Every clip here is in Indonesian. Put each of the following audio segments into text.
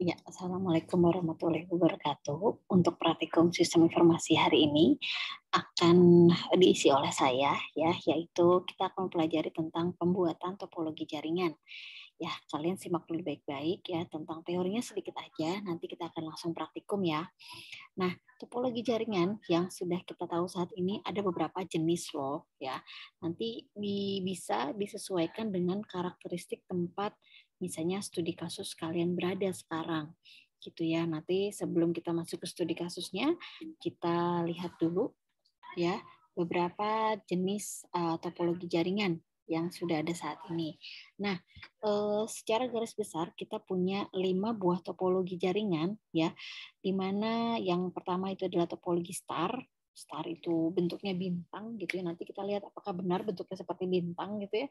Ya, Assalamualaikum warahmatullahi wabarakatuh. Untuk praktikum sistem informasi hari ini akan diisi oleh saya, ya, yaitu kita akan mempelajari tentang pembuatan topologi jaringan. Ya, kalian simak dulu baik-baik ya, tentang teorinya sedikit aja, nanti kita akan langsung praktikum ya. Nah, topologi jaringan yang sudah kita tahu saat ini ada beberapa jenis loh ya. Nanti bisa disesuaikan dengan karakteristik tempat misalnya studi kasus kalian berada sekarang. Gitu ya. Nanti sebelum kita masuk ke studi kasusnya, kita lihat dulu ya beberapa jenis topologi jaringan yang sudah ada saat ini. Nah, secara garis besar kita punya 5 buah topologi jaringan ya, di mana yang pertama itu adalah topologi star. Star itu bentuknya bintang gitu ya. Nanti kita lihat apakah benar bentuknya seperti bintang gitu ya.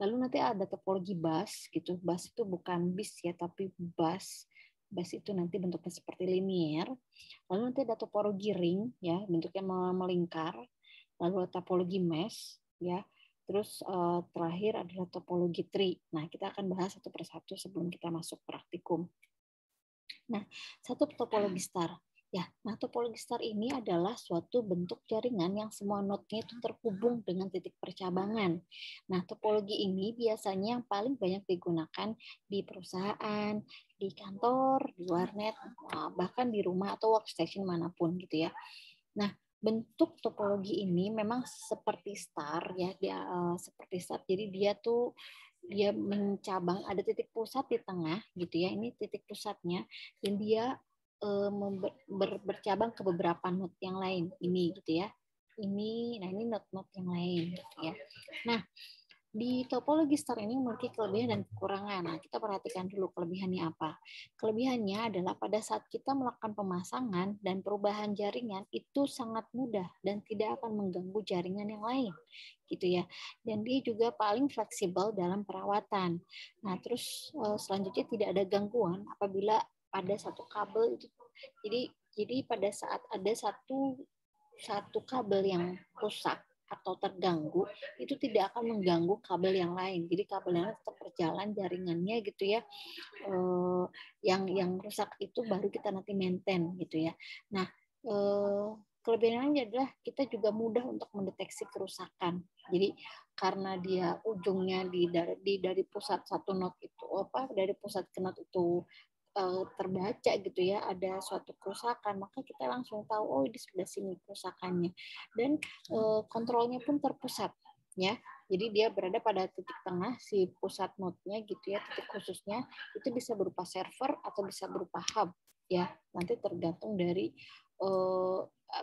Lalu nanti ada topologi bus gitu. Bus itu bukan bis ya, tapi bus. Bus itu nanti bentuknya seperti linear. Lalu nanti ada topologi ring ya, bentuknya melingkar. Lalu topologi mesh ya. Terus terakhir adalah topologi tree. Nah, kita akan bahas satu persatu sebelum kita masuk praktikum. Nah, satu topologi star. Ya, nah topologi star ini adalah suatu bentuk jaringan yang semua node-nya itu terhubung dengan titik percabangan. Nah, topologi ini biasanya yang paling banyak digunakan di perusahaan, di kantor, di warnet, bahkan di rumah atau workstation manapun gitu ya. Nah, bentuk topologi ini memang seperti star ya, dia seperti star. Jadi dia mencabang, ada titik pusat di tengah gitu ya. Ini titik pusatnya dan dia bercabang ke beberapa node yang lain ini gitu ya. Ini node-node yang lain gitu ya. Nah, di topologi star ini memiliki kelebihan dan kekurangan. Nah, kita perhatikan dulu kelebihannya apa. Kelebihannya adalah pada saat kita melakukan pemasangan dan perubahan jaringan itu sangat mudah dan tidak akan mengganggu jaringan yang lain, gitu ya. Dan dia juga paling fleksibel dalam perawatan. Nah, terus selanjutnya tidak ada gangguan apabila pada satu kabel itu. Jadi pada saat ada satu kabel yang rusak atau terganggu, itu tidak akan mengganggu kabel yang lain. Jadi kabel yang lain tetap berjalan jaringannya gitu ya. Yang rusak itu baru kita nanti maintain gitu ya. Nah, kelebihannya adalah kita juga mudah untuk mendeteksi kerusakan. Jadi karena dia ujungnya dari pusat satu node itu dari pusat ke node itu terbaca gitu ya, ada suatu kerusakan, maka kita langsung tahu oh di sebelah sini kerusakannya, dan kontrolnya pun terpusat ya. Jadi dia berada pada titik tengah si pusat node-nya gitu ya, titik khususnya itu bisa berupa server atau bisa berupa hub ya. Nanti tergantung dari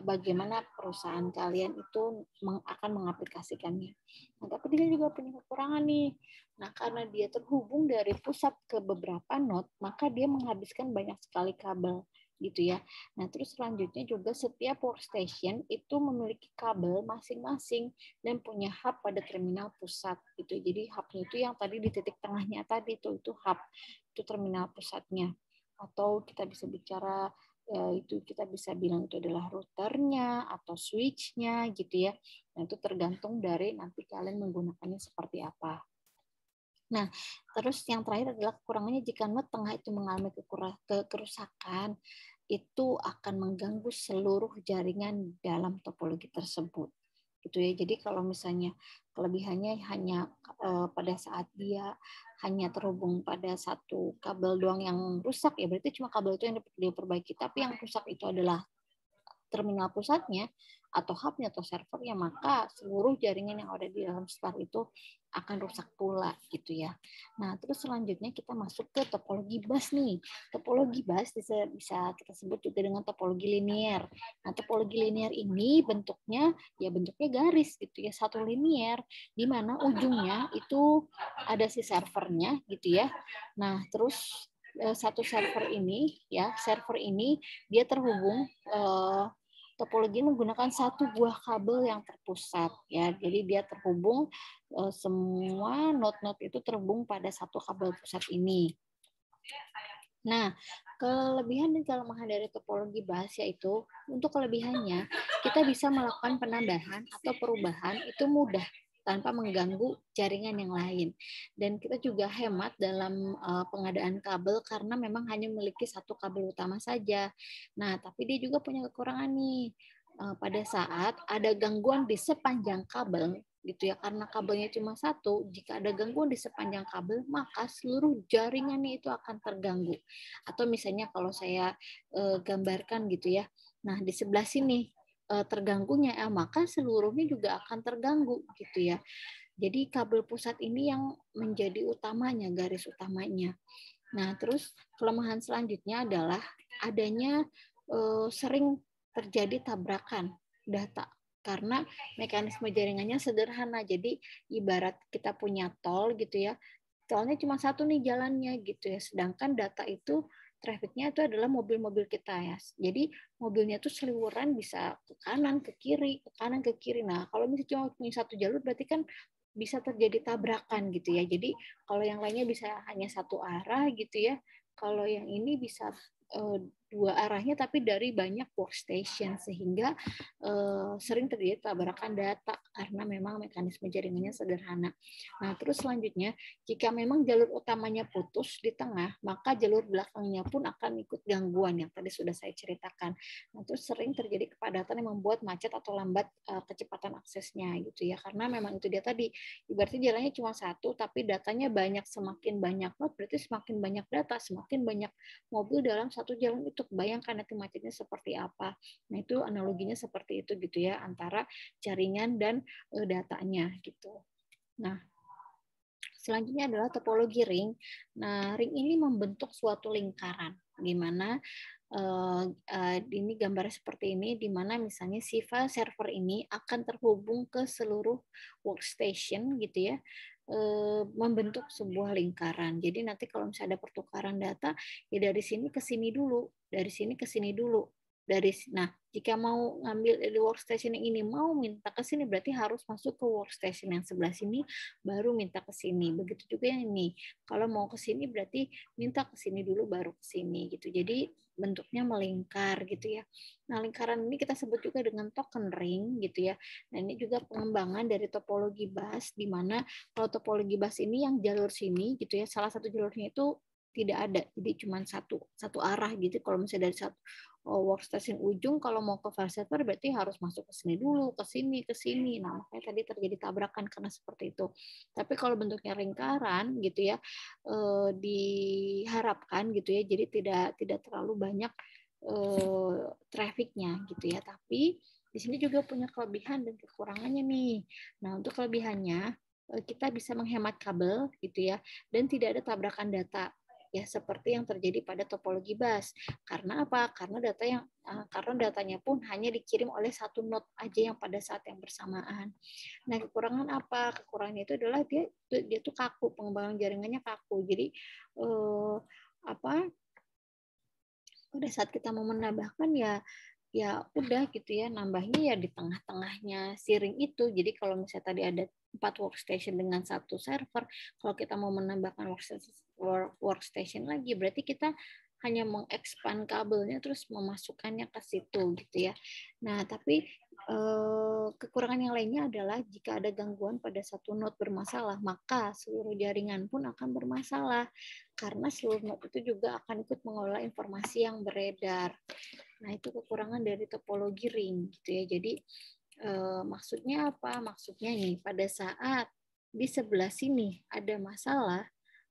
bagaimana perusahaan kalian itu akan mengaplikasikannya. Nah, tapi dia juga punya kekurangan nih. Nah, karena dia terhubung dari pusat ke beberapa node, maka dia menghabiskan banyak sekali kabel gitu ya. Nah, terus selanjutnya juga setiap workstation itu memiliki kabel masing-masing dan punya hub pada terminal pusat gitu. Jadi hubnya itu yang tadi di titik tengahnya tadi itu hub, itu terminal pusatnya. Atau kita bisa bicara itu kita bisa bilang itu adalah routernya atau switchnya gitu ya. Nah, itu tergantung dari nanti kalian menggunakannya seperti apa. Nah, terus yang terakhir adalah kekurangannya jika node tengah itu mengalami kerusakan, itu akan mengganggu seluruh jaringan dalam topologi tersebut. Gitu ya. Jadi kalau misalnya kelebihannya hanya pada saat dia hanya terhubung pada satu kabel doang yang rusak, ya berarti cuma kabel itu yang dapat dia perbaiki. Tapi yang rusak itu adalah terminal pusatnya atau hubnya atau servernya, maka seluruh jaringan yang ada di dalam star itu akan rusak pula gitu ya. Nah, terus selanjutnya kita masuk ke topologi bus nih. Topologi bus bisa kita sebut juga dengan topologi linear. Nah, topologi linear ini bentuknya garis gitu ya, satu linear di mana ujungnya itu ada si servernya gitu ya. Nah, terus satu server ini dia terhubung topologi menggunakan satu buah kabel yang terpusat ya. Jadi dia terhubung semua node-node itu terhubung pada satu kabel pusat ini. Nah, kelebihan dan kelemahan dari topologi bus yaitu untuk kelebihannya kita bisa melakukan penambahan atau perubahan itu mudah tanpa mengganggu jaringan yang lain. Dan kita juga hemat dalam pengadaan kabel karena memang hanya memiliki satu kabel utama saja. Nah, tapi dia juga punya kekurangan nih. Pada saat ada gangguan di sepanjang kabel, gitu ya, karena kabelnya cuma satu, jika ada gangguan di sepanjang kabel, maka seluruh jaringannya itu akan terganggu. Atau misalnya kalau saya gambarkan gitu ya, nah di sebelah sini terganggunya, maka seluruhnya juga akan terganggu gitu ya. Jadi kabel pusat ini yang menjadi utamanya, garis utamanya. Nah, terus kelemahan selanjutnya adalah adanya sering terjadi tabrakan data karena mekanisme jaringannya sederhana. Jadi ibarat kita punya tol gitu ya, tolnya cuma satu nih jalannya gitu ya, sedangkan data itu trafficnya itu adalah mobil-mobil kita ya. Jadi mobilnya tuh seliweran bisa ke kanan, ke kiri, ke kanan, ke kiri. Nah, kalau misalnya cuma punya satu jalur berarti kan bisa terjadi tabrakan gitu ya. Jadi kalau yang lainnya bisa hanya satu arah gitu ya. Kalau yang ini bisa dua arahnya tapi dari banyak workstation sehingga sering terjadi tabrakan data karena memang mekanisme jaringannya sederhana. Nah, terus selanjutnya jika memang jalur utamanya putus di tengah, maka jalur belakangnya pun akan ikut gangguan yang tadi sudah saya ceritakan. Nah, terus sering terjadi kepadatan yang membuat macet atau lambat kecepatan aksesnya gitu ya. Karena memang itu dia tadi, berarti jalannya cuma satu tapi datanya banyak, semakin banyak node berarti semakin banyak data, semakin banyak mobil dalam satu jalan itu. Bayangkan nanti macetnya seperti apa. Nah, itu analoginya seperti itu gitu ya antara jaringan dan datanya gitu. Nah, selanjutnya adalah topologi ring. Nah, ring ini membentuk suatu lingkaran, di mana ini gambar seperti ini, di mana misalnya si file server ini akan terhubung ke seluruh workstation gitu ya, membentuk sebuah lingkaran. Jadi nanti kalau misalnya ada pertukaran data, ya dari sini ke sini dulu, dari sini ke sini dulu. Nah, jika mau ngambil dari workstation yang ini mau minta ke sini berarti harus masuk ke workstation yang sebelah sini baru minta ke sini. Begitu juga yang ini. Kalau mau ke sini berarti minta ke sini dulu baru ke sini gitu. Jadi bentuknya melingkar gitu ya. Nah, lingkaran ini kita sebut juga dengan token ring gitu ya. Nah, ini juga pengembangan dari topologi bus di mana kalau topologi bus ini yang jalur sini gitu ya, salah satu jalurnya itu tidak ada. Jadi cuma satu arah gitu. Kalau misalnya dari satu workstation ujung kalau mau ke file server berarti harus masuk ke sini dulu, ke sini, ke sini. Nah, makanya tadi terjadi tabrakan karena seperti itu. Tapi kalau bentuknya lingkaran gitu ya, diharapkan gitu ya, jadi tidak terlalu banyak trafficnya gitu ya. Tapi di sini juga punya kelebihan dan kekurangannya nih. Nah, untuk kelebihannya kita bisa menghemat kabel gitu ya, dan tidak ada tabrakan data ya seperti yang terjadi pada topologi bus. Karena apa? Karena datanya pun hanya dikirim oleh satu node aja yang pada saat yang bersamaan. Nah, kekurangan apa? Kekurangannya itu adalah dia tuh kaku, pengembangan jaringannya kaku. Jadi pada saat kita mau menambahkan ya udah gitu ya, nambahnya ya di tengah-tengahnya si ring itu. Jadi kalau misalnya tadi ada 4 workstation dengan satu server, kalau kita mau menambahkan workstation lagi berarti kita hanya mengekspan kabelnya terus memasukkannya ke situ gitu ya. Nah, tapi kekurangan yang lainnya adalah jika ada gangguan pada satu node bermasalah, maka seluruh jaringan pun akan bermasalah karena seluruh node itu juga akan ikut mengelola informasi yang beredar. Nah, itu kekurangan dari topologi ring gitu ya. Jadi maksudnya apa? Maksudnya ini pada saat di sebelah sini ada masalah,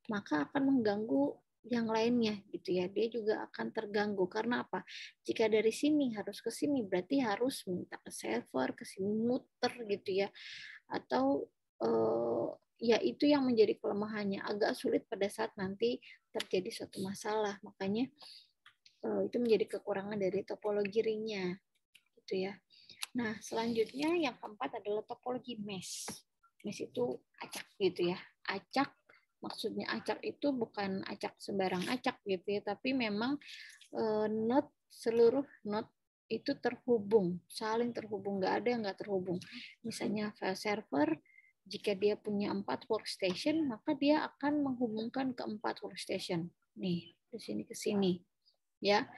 maka akan mengganggu yang lainnya gitu ya. Dia juga akan terganggu karena apa? Jika dari sini harus ke sini berarti harus minta ke server, ke sini muter gitu ya. Atau ya itu yang menjadi kelemahannya, agak sulit pada saat nanti terjadi suatu masalah. Makanya itu menjadi kekurangan dari topologi ringnya gitu ya. Nah, selanjutnya yang keempat adalah topologi mesh. Mesh itu acak gitu ya. Acak, maksudnya acak itu bukan acak sembarang acak gitu ya, tapi memang seluruh node itu terhubung, saling terhubung, nggak ada yang nggak terhubung. Misalnya file server, jika dia punya 4 workstation, maka dia akan menghubungkan ke 4 workstation. Nih, dari sini ke sini. Ya.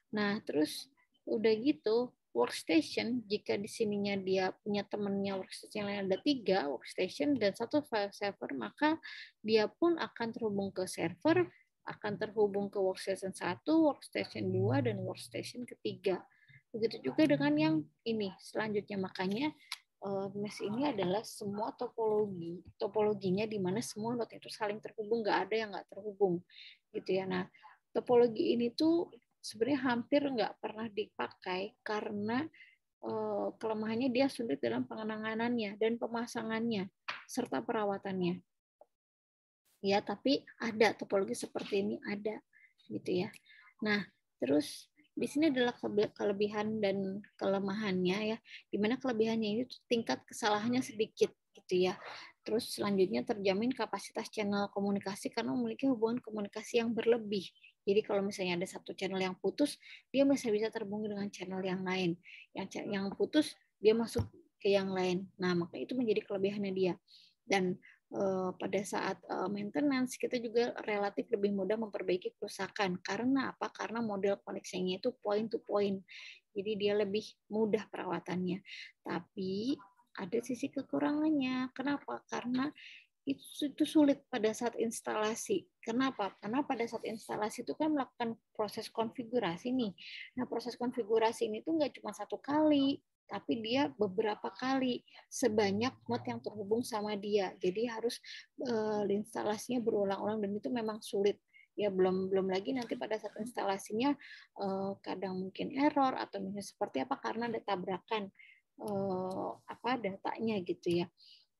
Nah, terus udah gitu, workstation, jika di sininya dia punya temannya workstation lain ada 3 workstation dan 1 file server, maka dia pun akan terhubung ke server, akan terhubung ke workstation 1, workstation 2, dan workstation ketiga. Begitu juga dengan yang ini selanjutnya. Makanya mesh ini adalah semua topologinya di mana semua node itu saling terhubung, nggak ada yang nggak terhubung gitu ya. Nah, topologi ini tuh sebenarnya hampir nggak pernah dipakai karena kelemahannya dia sulit dalam penanganannya dan pemasangannya serta perawatannya. Ya, tapi ada topologi seperti ini ada gitu ya. Nah, terus di sini adalah kelebihan dan kelemahannya ya. Di mana kelebihannya ini tingkat kesalahannya sedikit gitu ya. Terus selanjutnya terjamin kapasitas channel komunikasi karena memiliki hubungan komunikasi yang berlebih. Jadi kalau misalnya ada satu channel yang putus, dia masih bisa terhubung dengan channel yang lain. Yang putus dia masuk ke yang lain. Nah, maka itu menjadi kelebihannya dia. Dan pada saat maintenance kita juga relatif lebih mudah memperbaiki kerusakan. Karena apa? Karena model koneksinya itu point to point. Jadi dia lebih mudah perawatannya. Tapi ada sisi kekurangannya. Kenapa? Karena itu sulit pada saat instalasi. Kenapa? Karena pada saat instalasi itu kan melakukan proses konfigurasi nih. Nah, proses konfigurasi ini tuh nggak cuma satu kali, tapi dia beberapa kali sebanyak node yang terhubung sama dia. Jadi harus instalasinya berulang-ulang dan itu memang sulit. Ya belum lagi nanti pada saat instalasinya kadang mungkin error atau misalnya seperti apa karena ada tabrakan datanya gitu ya.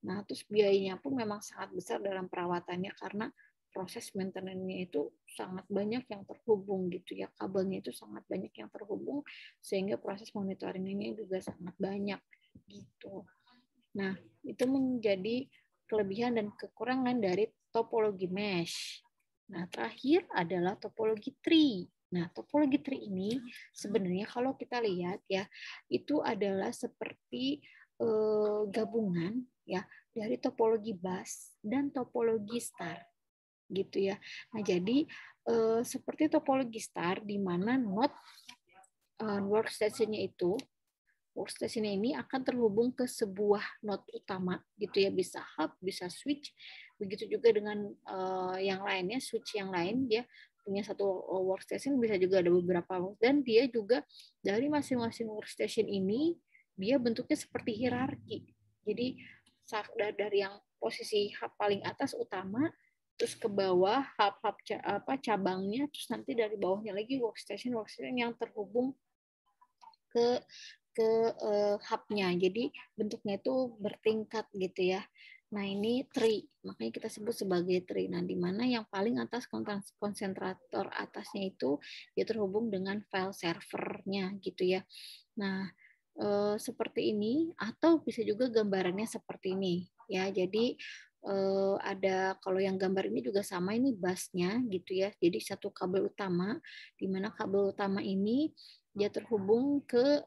Nah, terus biayanya pun memang sangat besar dalam perawatannya karena proses maintenance-nya itu sangat banyak yang terhubung gitu ya. Kabelnya itu sangat banyak yang terhubung sehingga proses monitoringnya juga sangat banyak gitu. Nah, itu menjadi kelebihan dan kekurangan dari topologi mesh. Nah, terakhir adalah topologi tree. Nah, topologi tree ini sebenarnya kalau kita lihat ya, itu adalah seperti gabungan ya dari topologi bus dan topologi star gitu ya. Nah, jadi seperti topologi star di mana node workstation-nya ini akan terhubung ke sebuah node utama gitu ya, bisa hub, bisa switch. Begitu juga dengan yang lainnya, switch yang lain dia punya satu workstation, bisa juga ada beberapa, dan dia juga dari masing-masing workstation ini dia bentuknya seperti hierarki. Jadi dari yang posisi hub paling atas utama, terus ke bawah hub cabangnya, terus nanti dari bawahnya lagi workstation yang terhubung ke hub-nya. Jadi bentuknya itu bertingkat gitu ya. Nah, ini tree. Makanya kita sebut sebagai tree. Nah, di mana yang paling atas konsentrator atasnya itu dia terhubung dengan file servernya gitu ya. Nah, seperti ini atau bisa juga gambarannya seperti ini ya. Jadi ada kalau yang gambar ini juga sama, ini busnya gitu ya. Jadi satu kabel utama di mana kabel utama ini dia terhubung ke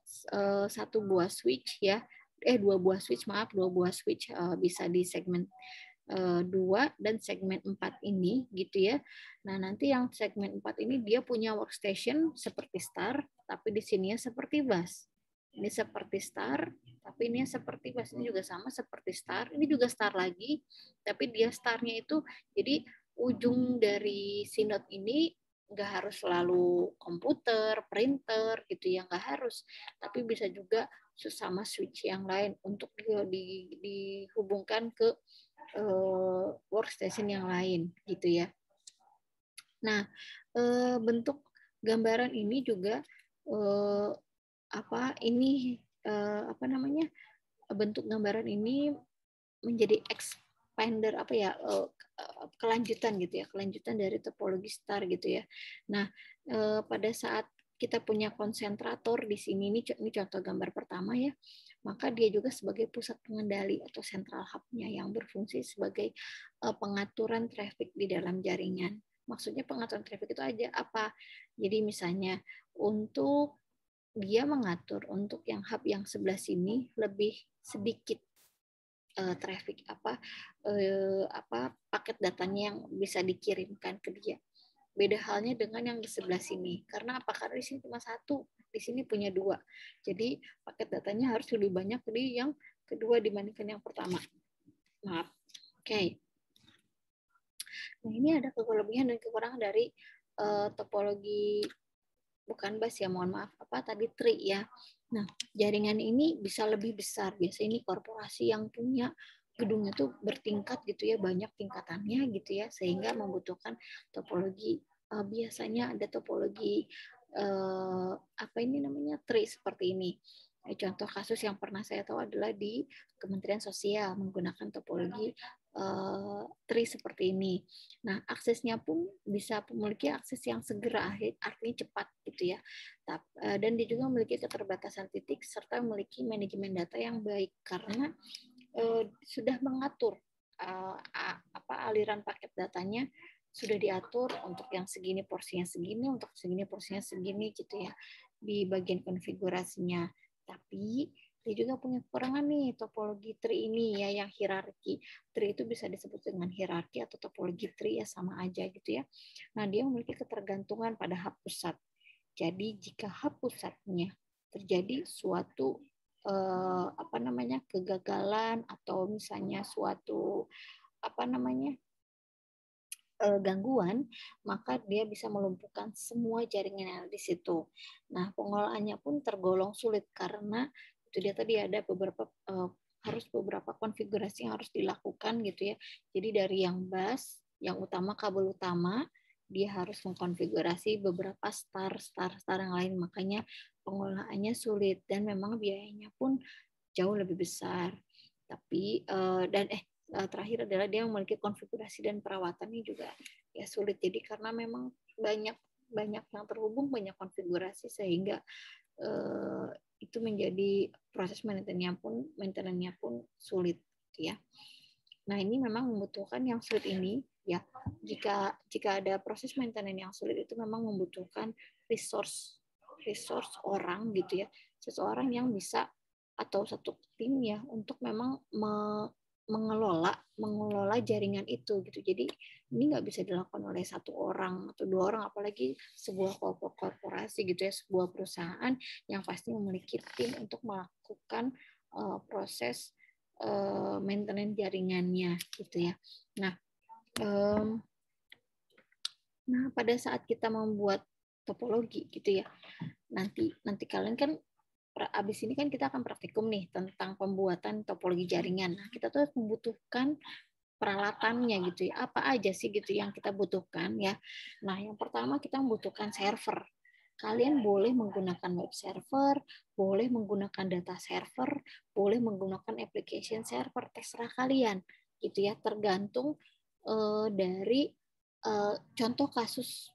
satu buah switch ya. Dua buah switch bisa di segmen 2 dan segmen 4 ini gitu ya. Nah, nanti yang segmen 4 ini dia punya workstation seperti star, tapi di sininya seperti bus. Ini seperti star, tapi ini seperti bus. Ini juga sama seperti star. Ini juga star lagi, tapi dia starnya itu jadi ujung dari si node ini nggak harus selalu komputer, printer gitu ya, nggak harus. Tapi bisa juga sesama switch yang lain untuk dihubungkan ke workstation yang lain gitu ya. Nah, bentuk gambaran ini juga bentuk gambaran ini menjadi expander kelanjutan gitu ya, kelanjutan dari topologi star gitu ya. Nah, pada saat kita punya konsentrator di sini, ini contoh gambar pertama ya, maka dia juga sebagai pusat pengendali atau central hub-nya yang berfungsi sebagai pengaturan traffic di dalam jaringan. Maksudnya pengaturan traffic itu aja apa? Jadi misalnya untuk dia mengatur untuk yang hub yang sebelah sini lebih sedikit traffic paket datanya yang bisa dikirimkan ke dia. Beda halnya dengan yang di sebelah sini. Karena apa? Karena di sini cuma satu, di sini punya dua. Jadi paket datanya harus lebih banyak di yang kedua dibandingkan yang pertama. Maaf. Oke. Nah, ini ada kelebihan dan kekurangan dari topologi bukan bus ya, mohon maaf, tadi tree ya. Nah, jaringan ini bisa lebih besar. Biasanya ini korporasi yang punya gedungnya tuh bertingkat gitu ya, banyak tingkatannya gitu ya, sehingga membutuhkan topologi. Biasanya ada topologi tree seperti ini. Contoh kasus yang pernah saya tahu adalah di Kementerian Sosial menggunakan topologi tree seperti ini. Nah, aksesnya pun bisa memiliki akses yang segera, artinya cepat gitu ya. Dan dia juga memiliki keterbatasan titik serta memiliki manajemen data yang baik karena sudah mengatur aliran paket datanya, sudah diatur untuk yang segini porsinya segini, untuk segini porsinya segini gitu ya di bagian konfigurasinya. Tapi dia juga punya kekurangan nih topologi tree ini ya, yang hierarki. Tree itu bisa disebut dengan hierarki atau topologi tree ya, sama aja gitu ya. Nah, dia memiliki ketergantungan pada hub pusat. Jadi jika hub pusatnya terjadi suatu kegagalan atau misalnya suatu gangguan, maka dia bisa melumpuhkan semua jaringan yang ada di situ. Nah, pengelolaannya pun tergolong sulit karena itu dia tadi ada harus beberapa konfigurasi yang harus dilakukan gitu ya. Jadi dari yang bus, yang utama, kabel utama, dia harus mengkonfigurasi beberapa star yang lain. Makanya pengelolaannya sulit dan memang biayanya pun jauh lebih besar. Tapi terakhir adalah dia memiliki konfigurasi dan perawatannya juga ya sulit. Jadi karena memang banyak yang terhubung, banyak konfigurasi sehingga itu menjadi proses maintenance-nya pun sulit ya. Nah, ini memang membutuhkan yang sulit ini ya. Jika ada proses maintenance yang sulit itu memang membutuhkan resource orang gitu ya. Seseorang yang bisa atau satu tim ya untuk memang mengelola jaringan itu gitu. Jadi ini nggak bisa dilakukan oleh satu orang atau dua orang, apalagi sebuah korporasi gitu ya, sebuah perusahaan yang pasti memiliki tim untuk melakukan proses maintenance jaringannya gitu ya. Nah, pada saat kita membuat topologi gitu ya, nanti kalian kan abis ini kan kita akan praktikum nih tentang pembuatan topologi jaringan. Nah, kita tuh membutuhkan peralatannya gitu ya. Apa aja sih gitu yang kita butuhkan ya. Nah, yang pertama kita membutuhkan server. Kalian boleh menggunakan web server, boleh menggunakan data server, boleh menggunakan application server, terserah kalian gitu ya, tergantung dari contoh kasus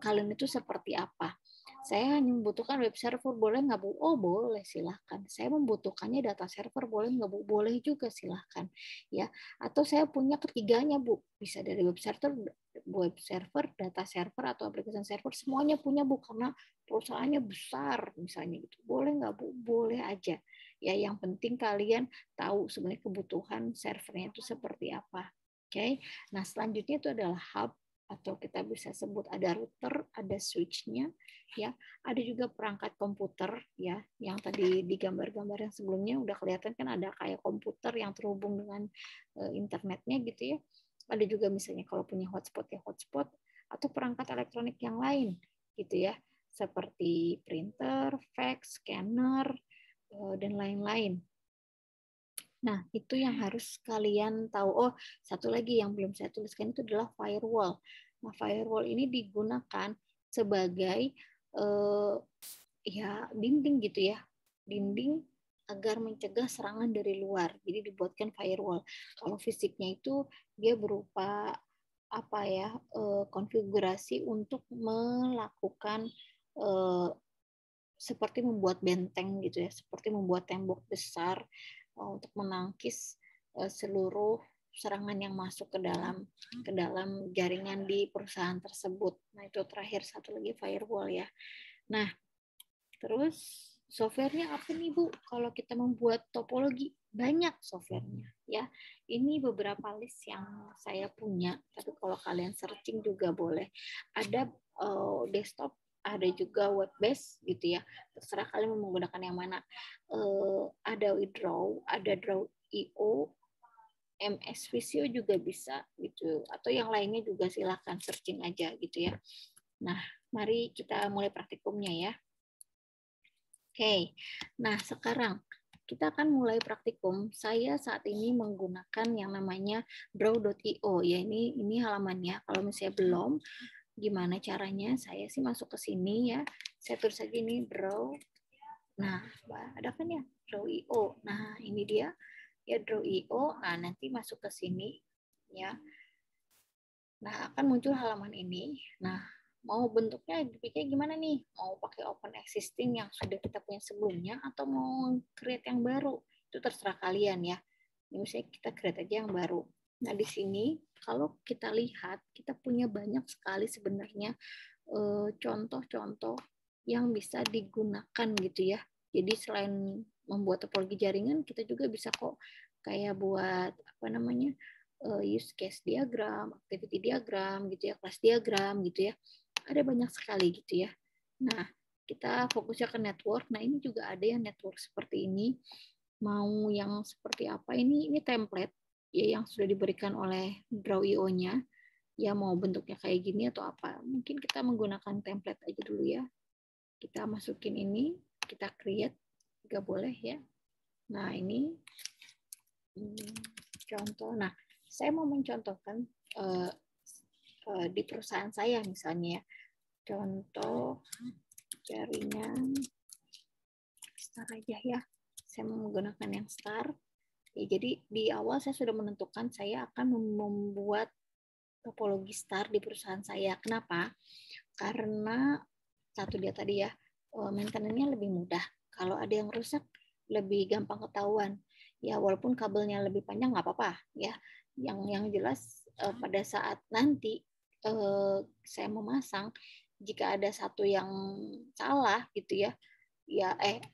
kalian itu seperti apa. Saya hanya membutuhkan web server, boleh nggak Bu? Oh boleh, silahkan. Saya membutuhkannya data server, boleh nggak Bu? Boleh juga, silahkan. Ya. Atau saya punya ketiganya Bu, bisa dari web server, data server atau application server, semuanya punya Bu, karena perusahaannya besar misalnya gitu. Boleh nggak Bu? Boleh aja. Ya, yang penting kalian tahu sebenarnya kebutuhan servernya itu seperti apa. Oke. Nah, selanjutnya itu adalah hub, atau kita bisa sebut ada router, ada switch-nya, ya, ada juga perangkat komputer, ya, yang tadi di gambar-gambar yang sebelumnya udah kelihatan kan ada kayak komputer yang terhubung dengan internetnya gitu ya. Ada juga misalnya kalau punya hotspot ya hotspot, atau perangkat elektronik yang lain gitu ya, seperti printer, fax, scanner, dan lain-lain. Nah, itu yang harus kalian tahu. Oh, satu lagi yang belum saya tuliskan itu adalah firewall. Nah, firewall ini digunakan sebagai dinding gitu ya. Dinding agar mencegah serangan dari luar. Jadi dibuatkan firewall. Kalau fisiknya itu dia berupa konfigurasi untuk melakukan seperti membuat benteng gitu ya, seperti membuat tembok besar untuk menangkis seluruh serangan yang masuk ke dalam jaringan di perusahaan tersebut. Nah, itu terakhir satu lagi firewall ya. Nah, terus Softwarenya apa nih Bu? Kalau kita membuat topologi, banyak softwarenya ya. Ini beberapa list yang saya punya, tapi kalau kalian searching juga boleh. Ada desktop, ada juga web based gitu ya. Terserah kalian mau menggunakan yang mana. Ada Draw, ada Draw.io, MS Visio juga bisa gitu. Atau yang lainnya juga silahkan searching aja gitu ya. Nah, mari kita mulai praktikumnya ya. Oke, nah sekarang kita akan mulai praktikum. Saya saat ini menggunakan yang namanya draw.io ya. Ini halamannya. Kalau misalnya belum, gimana caranya? Saya sih masuk ke sini ya. Saya tulis saja ini draw. Nah, ada kan ya draw.io. Nah, ini dia ya draw.io. Nah, nanti masuk ke sini ya. Nah, akan muncul halaman ini. Nah, mau bentuknya dipikir gimana nih? Mau pakai open existing yang sudah kita punya sebelumnya atau mau create yang baru? Itu terserah kalian ya. Ini misalnya kita create aja yang baru. Nah, di sini kalau kita lihat, kita punya banyak sekali sebenarnya contoh-contoh yang bisa digunakan gitu ya. Jadi selain membuat topologi jaringan, kita juga bisa kok kayak buat apa namanya? Use case diagram, activity diagram gitu ya, class diagram gitu ya. Ada banyak sekali gitu ya. Nah, kita fokusnya ke network. Nah, ini juga ada yang network seperti ini. Mau yang seperti apa? Ini template ya yang sudah diberikan oleh Draw.io-nya. Ya mau bentuknya kayak gini atau apa. Mungkin kita menggunakan template aja dulu ya. Kita masukin ini, kita create, juga boleh ya. Nah, ini contoh. Nah, saya mau mencontohkan di perusahaan saya misalnya ya. Contoh jaringan star aja ya. Saya mau menggunakan yang star. Ya, jadi di awal saya sudah menentukan saya akan membuat topologi star di perusahaan saya. Kenapa? Karena satu dia tadi ya, maintenance-nya lebih mudah. Kalau ada yang rusak, lebih gampang ketahuan. Ya, walaupun kabelnya lebih panjang nggak apa-apa ya. Yang jelas pada saat nanti saya memasang, jika ada satu yang salah gitu ya,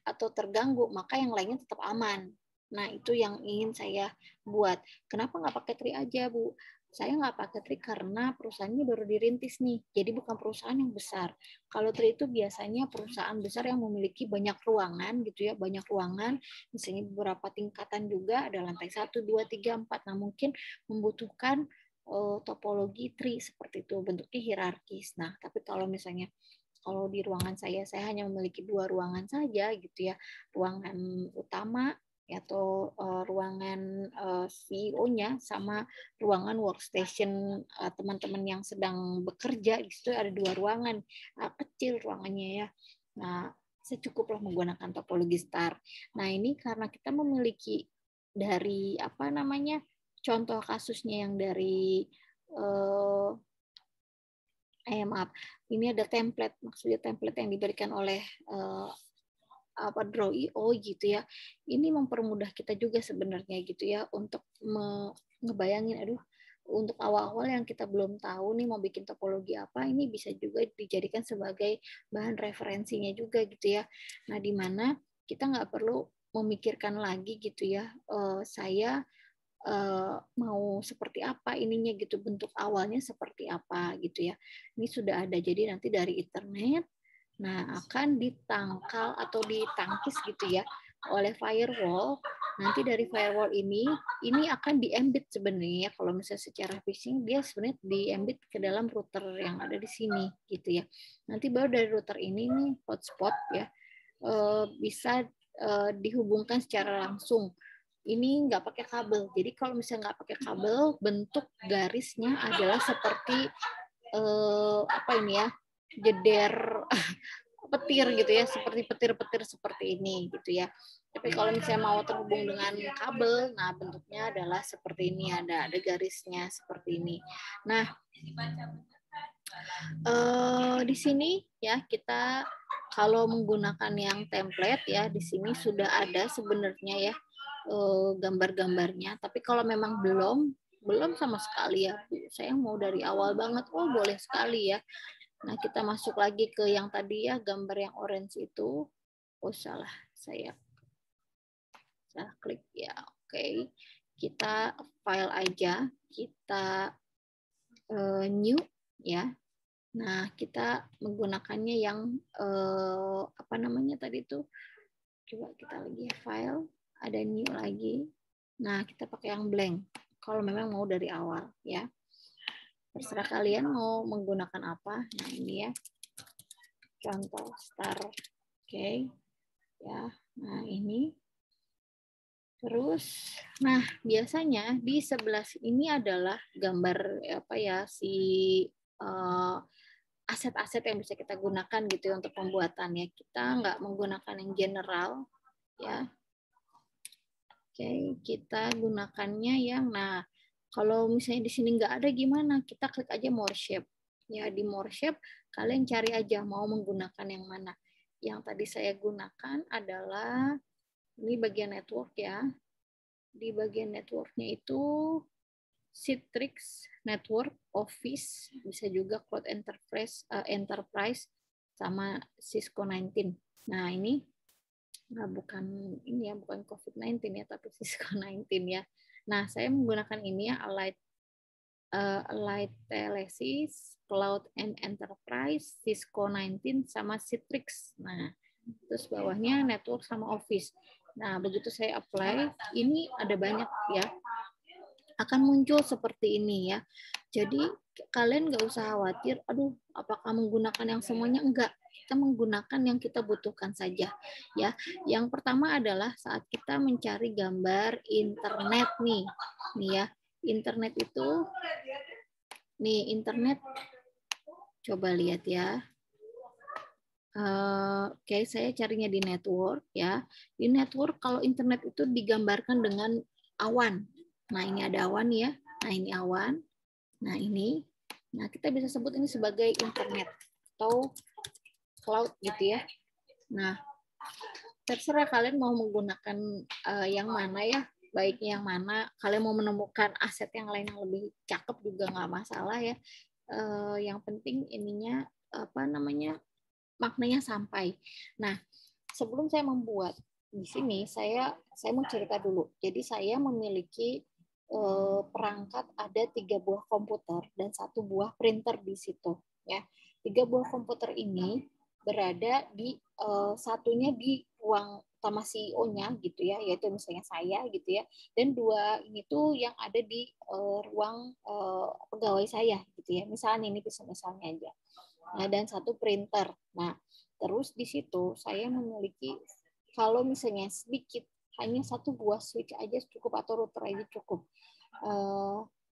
atau terganggu, maka yang lainnya tetap aman. Nah, itu yang ingin saya buat. Kenapa nggak pakai tri aja, Bu? Saya nggak pakai tri karena perusahaannya baru dirintis nih, jadi bukan perusahaan yang besar. Kalau tri itu biasanya perusahaan besar yang memiliki banyak ruangan gitu ya, banyak ruangan, misalnya beberapa tingkatan juga, ada lantai 1, 2, 3, 4. Nah, mungkin membutuhkan topologi tri seperti itu, bentuknya hierarkis. Nah, tapi kalau misalnya kalau di ruangan saya hanya memiliki 2 ruangan saja gitu ya, ruangan utama atau ruangan CEO-nya sama ruangan workstation teman-teman yang sedang bekerja, itu ada 2 ruangan kecil ruangannya ya. Nah, secukuplah menggunakan topologi star. Nah, ini karena kita memiliki dari apa namanya contoh kasusnya yang dari maaf, ini ada template, maksudnya template yang diberikan oleh Draw.io gitu ya. Ini mempermudah kita juga sebenarnya gitu ya untuk ngebayangin, untuk awal-awal yang kita belum tahu nih mau bikin topologi apa, ini bisa juga dijadikan sebagai bahan referensinya juga gitu ya. Nah, di mana kita nggak perlu memikirkan lagi gitu ya, saya mau seperti apa ininya gitu, bentuk awalnya seperti apa gitu ya. Ini sudah ada, jadi nanti dari internet, nah akan ditangkal atau ditangkis gitu ya oleh firewall. Nanti dari firewall ini akan di-embed sebenarnya, kalau misalnya secara phishing dia sebenarnya di-embed ke dalam router yang ada di sini gitu ya. Nanti baru dari router ini nih hotspot ya bisa dihubungkan secara langsung. Ini nggak pakai kabel. Jadi kalau misalnya nggak pakai kabel, bentuk garisnya adalah seperti apa ini ya, jeder petir gitu ya, seperti petir-petir seperti ini gitu ya. Tapi kalau misalnya mau terhubung dengan kabel, nah bentuknya adalah seperti ini, ada garisnya seperti ini. Nah, di sini ya kita kalau menggunakan yang template ya, di sini sudah ada sebenarnya ya gambar-gambarnya. Tapi kalau memang belum sama sekali ya, saya mau dari awal banget, boleh sekali ya. Nah, kita masuk lagi ke yang tadi ya, gambar yang orange itu. Oh salah, saya salah klik ya. Oke, kita file aja, kita new ya. Nah, kita menggunakannya yang apa namanya tadi itu? Coba kita lagi file, ada new lagi. Nah, kita pakai yang blank. Kalau memang mau dari awal ya. Terserah kalian mau menggunakan apa. Nah, ini ya. Contoh star. Oke. Ya. Nah, ini. Terus, nah biasanya di sebelah ini adalah gambar apa ya si aset-aset yang bisa kita gunakan gitu ya untuk pembuatannya. Kita nggak menggunakan yang general ya. Oke, kita gunakannya yang nah kalau misalnya di sini nggak ada gimana? Kita klik aja more shape. Ya di more shape kalian cari aja mau menggunakan yang mana. Yang tadi saya gunakan adalah ini bagian network ya. Di bagian networknya itu Citrix Network, Office, bisa juga Cloud Enterprise sama Cisco 19. Nah, ini bukan ini ya, bukan COVID-19 ya, tapi Cisco 19 ya. Nah, saya menggunakan ini ya, Allied Telesis, Cloud and Enterprise, Cisco 19 sama Citrix. Nah, terus bawahnya network sama Office. Nah, begitu saya apply, ini ada banyak ya, akan muncul seperti ini ya. Jadi kalian nggak usah khawatir, aduh apakah menggunakan yang semuanya, enggak. Kita menggunakan yang kita butuhkan saja ya. Yang pertama adalah saat kita mencari gambar internet nih ya. Internet itu nih internet, coba lihat ya. Oke, saya carinya di network ya. Di network kalau internet itu digambarkan dengan awan. Nah, ini ada awan ya. Nah, ini awan. Nah, ini. Nah, kita bisa sebut ini sebagai internet atau cloud gitu ya. Nah, terserah kalian mau menggunakan yang mana ya. Baiknya yang mana. Kalian mau menemukan aset yang lain yang lebih cakep juga nggak masalah ya. Yang penting ininya apa namanya? Maknanya sampai. Nah, sebelum saya membuat di sini, saya mau cerita dulu. Jadi saya memiliki perangkat ada 3 buah komputer dan 1 buah printer di situ. Ya, 3 buah komputer ini berada di satunya di ruang utama CEO-nya gitu ya, yaitu misalnya saya gitu ya, dan 2 ini tuh yang ada di ruang pegawai saya gitu ya. Misalnya ini misalnya aja. Nah, dan 1 printer. Nah, terus di situ saya memiliki kalau misalnya sedikit hanya 1 buah switch aja cukup atau router aja cukup.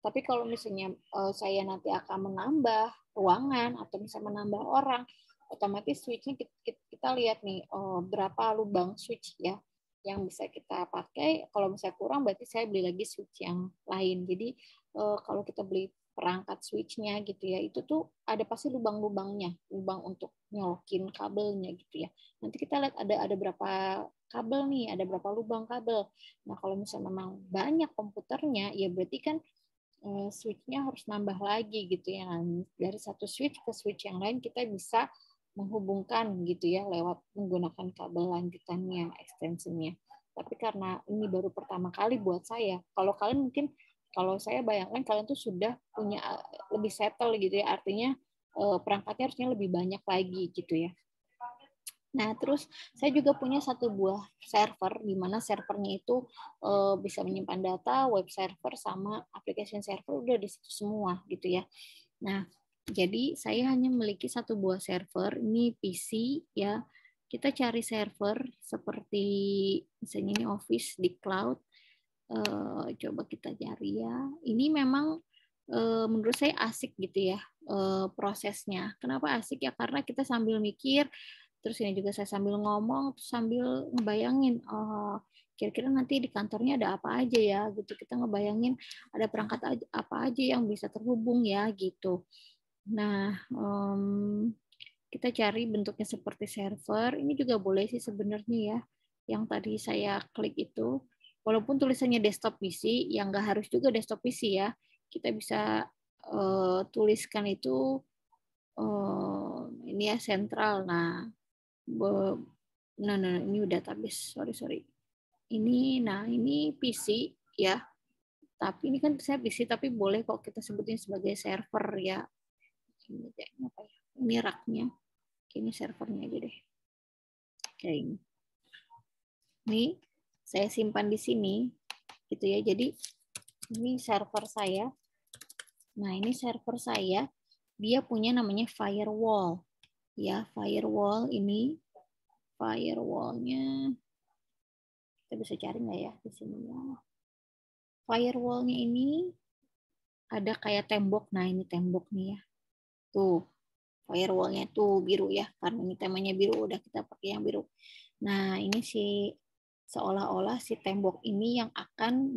Tapi kalau misalnya saya nanti akan menambah ruangan atau bisa menambah orang, otomatis switch-nya kita lihat nih berapa lubang switch ya yang bisa kita pakai. Kalau misalnya kurang berarti saya beli lagi switch yang lain. Jadi kalau kita beli perangkat switch-nya gitu ya, itu tuh ada pasti lubang-lubangnya, lubang untuk nyolokin kabelnya gitu ya. Nanti kita lihat ada berapa kabel nih, ada berapa lubang kabel. Nah, kalau misalnya memang banyak komputernya, ya berarti kan switch-nya harus nambah lagi gitu ya. Nah, dari satu switch ke switch yang lain kita bisa menghubungkan gitu ya lewat menggunakan kabel lanjutannya, extensionnya. Tapi karena ini baru pertama kali buat saya, kalau kalian mungkin kalau saya bayangkan kalian tuh sudah punya lebih settle gitu ya, artinya perangkatnya harusnya lebih banyak lagi gitu ya. Nah, terus saya juga punya 1 buah server, di mana servernya itu bisa menyimpan data, web server, sama application server udah di situ semua gitu ya. Nah, jadi saya hanya memiliki 1 buah server, ini PC ya. Kita cari server seperti misalnya ini Office di cloud. Coba kita cari ya. Ini memang menurut saya asik gitu ya prosesnya. Kenapa asik ya? Karena kita sambil mikir, terus ini juga saya sambil ngomong, sambil ngebayangin, oh kira-kira nanti di kantornya ada apa aja ya gitu. Kita ngebayangin ada perangkat apa aja yang bisa terhubung ya gitu. Nah, kita cari bentuknya seperti server. Ini juga boleh sih sebenarnya ya. Yang tadi saya klik itu, walaupun tulisannya desktop PC, yang nggak harus juga desktop PC ya. Kita bisa tuliskan itu ini ya sentral. Nah, ini database, sorry. Ini, ini PC ya, tapi ini kan saya PC, tapi boleh kok kita sebutin sebagai server ya. Ini apa ya? Ini raknya, ini servernya aja deh. Kayak ini. Ini saya simpan di sini, gitu ya. Jadi ini server saya. Nah ini server saya, dia punya namanya firewall, ya firewall ini, firewallnya kita bisa cari nggak ya di sini ya. Firewallnya ini ada kayak tembok. Nah ini tembok nih ya. Tuh firewallnya tuh biru ya. Karena ini temanya biru, udah kita pakai yang biru. Nah ini seolah-olah si tembok ini yang akan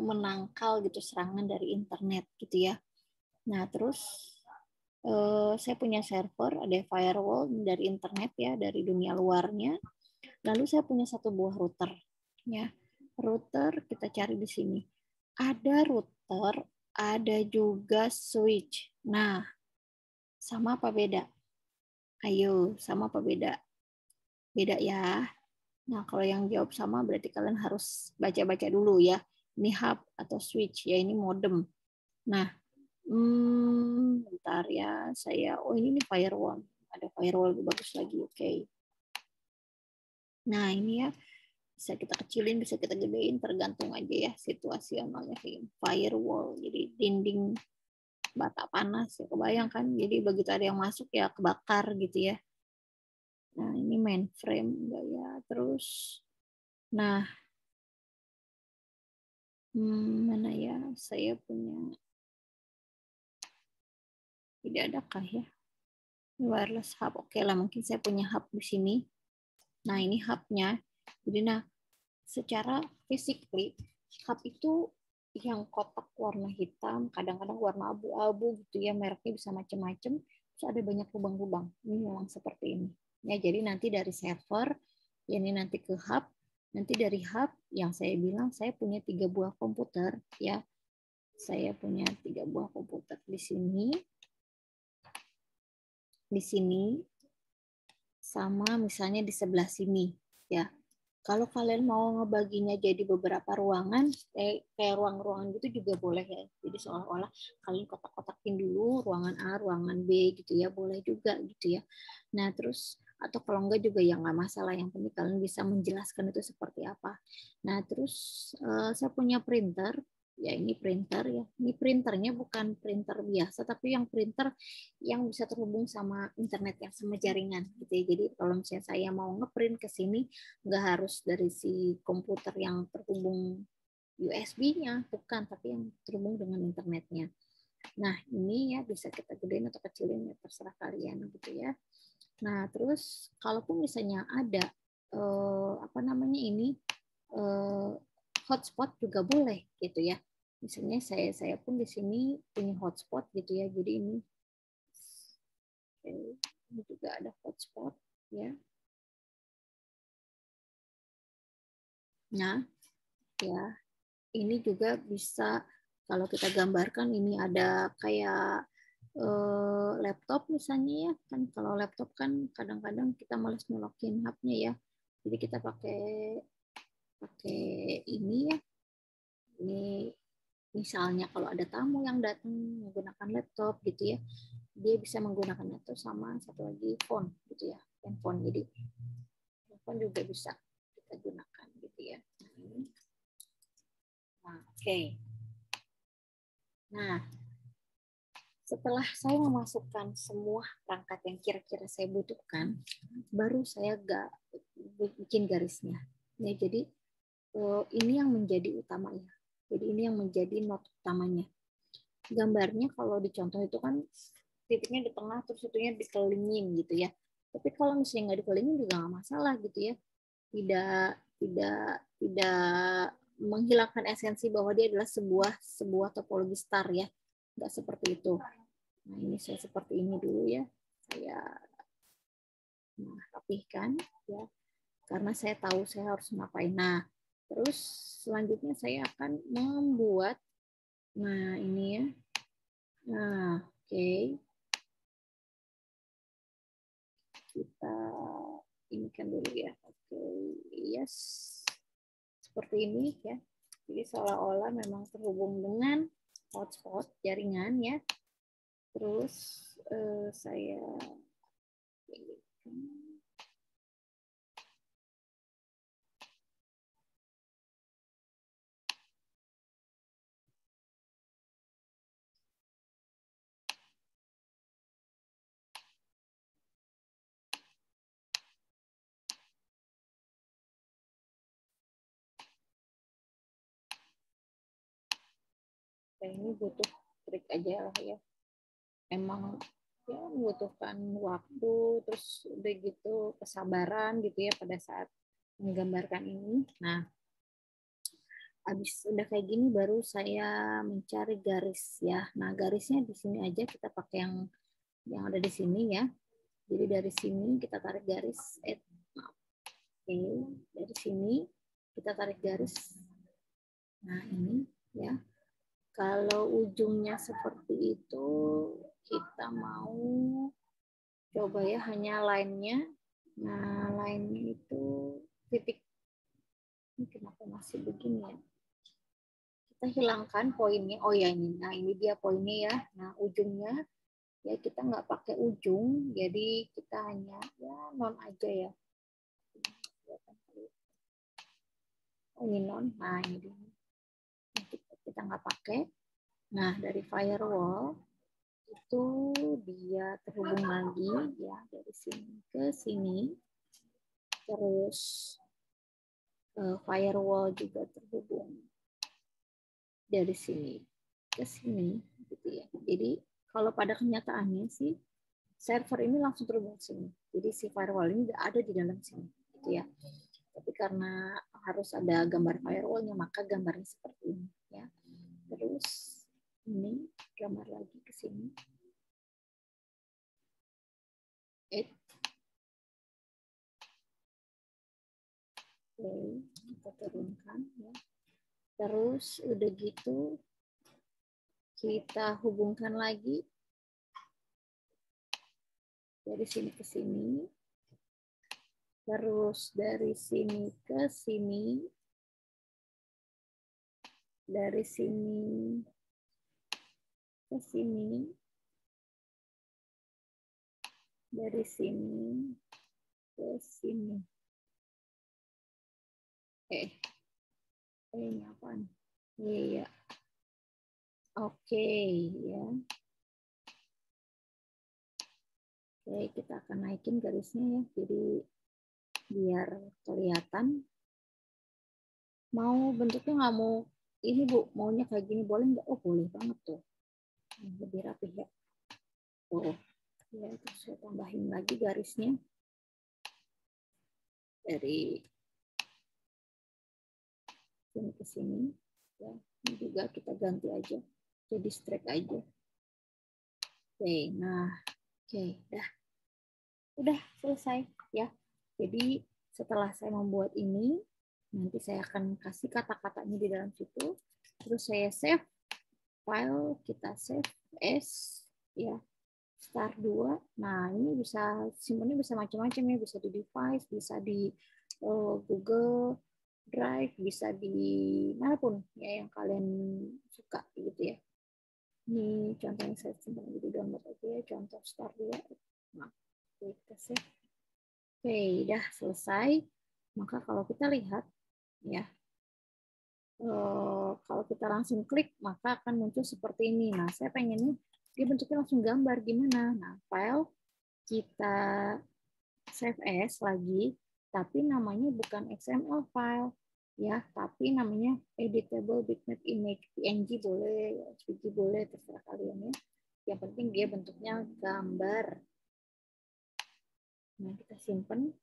menangkal gitu serangan dari internet gitu ya. Nah terus saya punya server, ada firewall dari internet ya, dari dunia luarnya. Lalu saya punya satu buah router ya. Router kita cari di sini. Ada router, ada juga switch. Nah, sama apa beda? Ayo, sama apa beda? Beda ya. Nah, kalau yang jawab sama berarti kalian harus baca-baca dulu ya. Ini hub atau switch ya, ini modem. Nah, bentar ya, ini nih firewall. Ada firewall lebih bagus lagi, oke. Nah, ini ya, bisa kita kecilin, bisa kita gedein, tergantung aja ya situasionalnya. Firewall, jadi dinding bata panas ya, kebayang kan? Jadi begitu ada yang masuk ya kebakar gitu ya. Nah ini mainframe enggak ya. Terus, nah mana ya? Saya punya, tidak ada kah ya? Wireless hub, oke lah, mungkin saya punya hub di sini. Nah ini hubnya. Jadi nah, secara physically hub itu yang kotak warna hitam, kadang-kadang warna abu-abu gitu ya, mereknya bisa macam-macam, terus ada banyak lubang-lubang. Ini memang seperti ini. Ya, jadi nanti dari server, ini nanti ke hub, nanti dari hub yang saya bilang saya punya 3 buah komputer ya. Saya punya 3 buah komputer di sini, sama misalnya di sebelah sini ya. Kalau kalian mau ngebaginya jadi beberapa ruangan, kayak ruang-ruangan gitu juga boleh ya. Jadi seolah-olah kalian kotak-kotakin dulu ruangan A, ruangan B gitu ya, boleh juga gitu ya. Nah terus, atau kalau enggak juga ya nggak masalah, yang penting kalian bisa menjelaskan itu seperti apa. Nah terus saya punya printer, ya ini printer ya. Ini printernya bukan printer biasa, tapi yang printer yang bisa terhubung sama internet, yang sama jaringan gitu ya. Jadi kalau misalnya saya mau ngeprint ke sini, nggak harus dari si komputer yang terhubung USB-nya, bukan, tapi yang terhubung dengan internetnya. Nah ini ya bisa kita gedein atau kecilin ya, terserah kalian gitu ya. Nah terus kalaupun misalnya ada hotspot juga boleh gitu ya. Misalnya saya pun di sini punya hotspot gitu ya. Jadi ini juga ada hotspot ya. Nah ya, ini juga bisa kalau kita gambarkan, ini ada kayak laptop misalnya ya, kan kalau laptop kan kadang-kadang kita males nyolokin hubnya ya, jadi kita pakai ini ya. Ini misalnya kalau ada tamu yang datang menggunakan laptop gitu ya, dia bisa menggunakan laptop sama satu lagi phone gitu ya, handphone. Jadi handphone juga bisa kita gunakan gitu ya. Nah, oke. Nah, setelah saya memasukkan semua perangkat yang kira-kira saya butuhkan, baru saya bikin garisnya. Ya, jadi ini yang menjadi utama ya. Jadi ini yang menjadi not utamanya. Gambarnya kalau dicontoh itu kan titiknya di tengah, terus itunya dikelilingin gitu ya. Tapi kalau misalnya nggak dikelilingin juga nggak masalah gitu ya. Tidak menghilangkan esensi bahwa dia adalah sebuah topologi star ya. Nggak seperti itu. Nah ini saya seperti ini dulu ya. Saya rapihkan ya. Karena saya tahu saya harus ngapain. Nah, terus selanjutnya saya akan membuat, nah ini ya. Nah, oke. Kita ini kan dulu ya. Oke, yes. Seperti ini ya. Jadi seolah-olah memang terhubung dengan hotspot jaringan ya. Terus saya ini butuh trik aja lah ya. Emang ya membutuhkan waktu, terus udah gitu kesabaran gitu ya pada saat menggambarkan ini. Nah, habis udah kayak gini baru saya mencari garis ya. Nah, garisnya di sini aja kita pakai yang ada di sini ya. Jadi dari sini kita tarik garis. Oke, dari sini kita tarik garis. Nah, ini ya. Kalau ujungnya seperti itu, kita mau coba ya hanya line-nya. Nah, line-nya itu titik. Ini kenapa masih begini ya? Kita hilangkan poinnya. Oh ya ini. Nah, ini dia poinnya ya. Nah, ujungnya ya kita nggak pakai ujung, jadi kita hanya ya non aja ya. Oh, ini non. Nah, ini dia. Kita nggak pakai. Nah, dari firewall itu dia terhubung lagi ya dari sini ke sini. Terus firewall juga terhubung dari sini ke sini gitu ya. Jadi kalau pada kenyataannya sih server ini langsung terhubung sini. Jadi si firewall ini ada di dalam sini gitu ya. Tapi karena harus ada gambar firewallnya maka gambarnya seperti ini ya. Terus ini gambar lagi ke sini. Oke, kita turunkan ya. Terus udah gitu kita hubungkan lagi dari sini ke sini. Terus dari sini ke sini. Dari sini ke sini. Dari sini ke sini. Ini apaan? Iya. Oke, ya. Oke, kita akan naikin garisnya ya. Jadi biar kelihatan. Mau bentuknya nggak mau ini Bu, maunya kayak gini boleh nggak? Oh boleh banget tuh. Lebih rapi ya. Oh, ya terus saya tambahin lagi garisnya dari sini ke sini. Ya, ini juga kita ganti aja jadi straight aja. Oke, nah, oke, udah selesai ya. Jadi setelah saya membuat ini, nanti saya akan kasih kata-katanya di dalam situ. Terus saya save file, kita save as ya start 2. Nah, ini bisa simpennya bisa macam-macam ya, bisa di device, bisa di Google Drive, bisa di manapun ya yang kalian suka gitu ya. Ini contoh yang saya simpan di download aja ya, contoh start 2. Nah, kita save. Oke, udah selesai. Maka kalau kita lihat ya, kalau kita langsung klik maka akan muncul seperti ini. Nah, saya pengennya dia bentuknya langsung gambar gimana. Nah, file kita save as lagi, tapi namanya bukan XML file ya, tapi namanya editable bitmap image, PNG boleh, SVG boleh, terserah kalian ya. Yang penting dia bentuknya gambar. Nah, kita simpen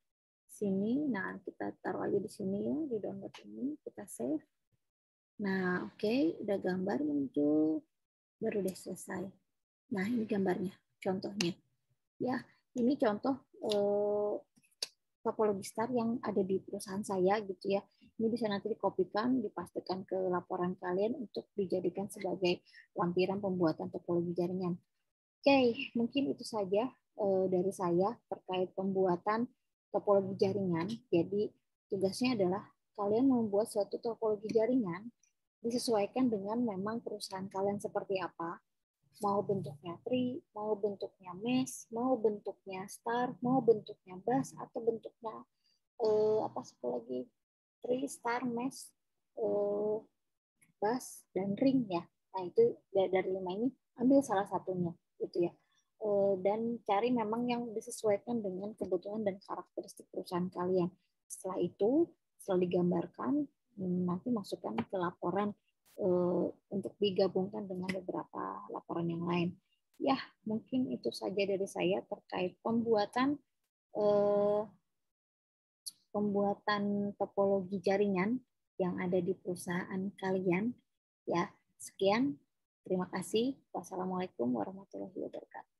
sini. Nah, kita taruh aja di sini ya, di download ini, kita save. Nah, oke, udah gambar muncul, baru deh selesai. Nah, ini gambarnya, contohnya. Ya, ini contoh topologi star yang ada di perusahaan saya gitu ya. Ini bisa nanti dikopikan, dipastikan ke laporan kalian untuk dijadikan sebagai lampiran pembuatan topologi jaringan. Oke, mungkin itu saja dari saya terkait pembuatan topologi jaringan. Jadi tugasnya adalah kalian membuat suatu topologi jaringan disesuaikan dengan memang perusahaan kalian seperti apa. Mau bentuknya tree, mau bentuknya mesh, mau bentuknya star, mau bentuknya bus, atau bentuknya apa satu lagi, tree, star, mesh, bus, dan ring ya. Nah itu dari 5 ini ambil salah satunya gitu ya. Dan cari memang yang disesuaikan dengan kebutuhan dan karakteristik perusahaan kalian. Setelah itu, setelah digambarkan, nanti masukkan ke laporan untuk digabungkan dengan beberapa laporan yang lain. Ya, mungkin itu saja dari saya terkait pembuatan topologi jaringan yang ada di perusahaan kalian. Ya, sekian. Terima kasih. Wassalamualaikum warahmatullahi wabarakatuh.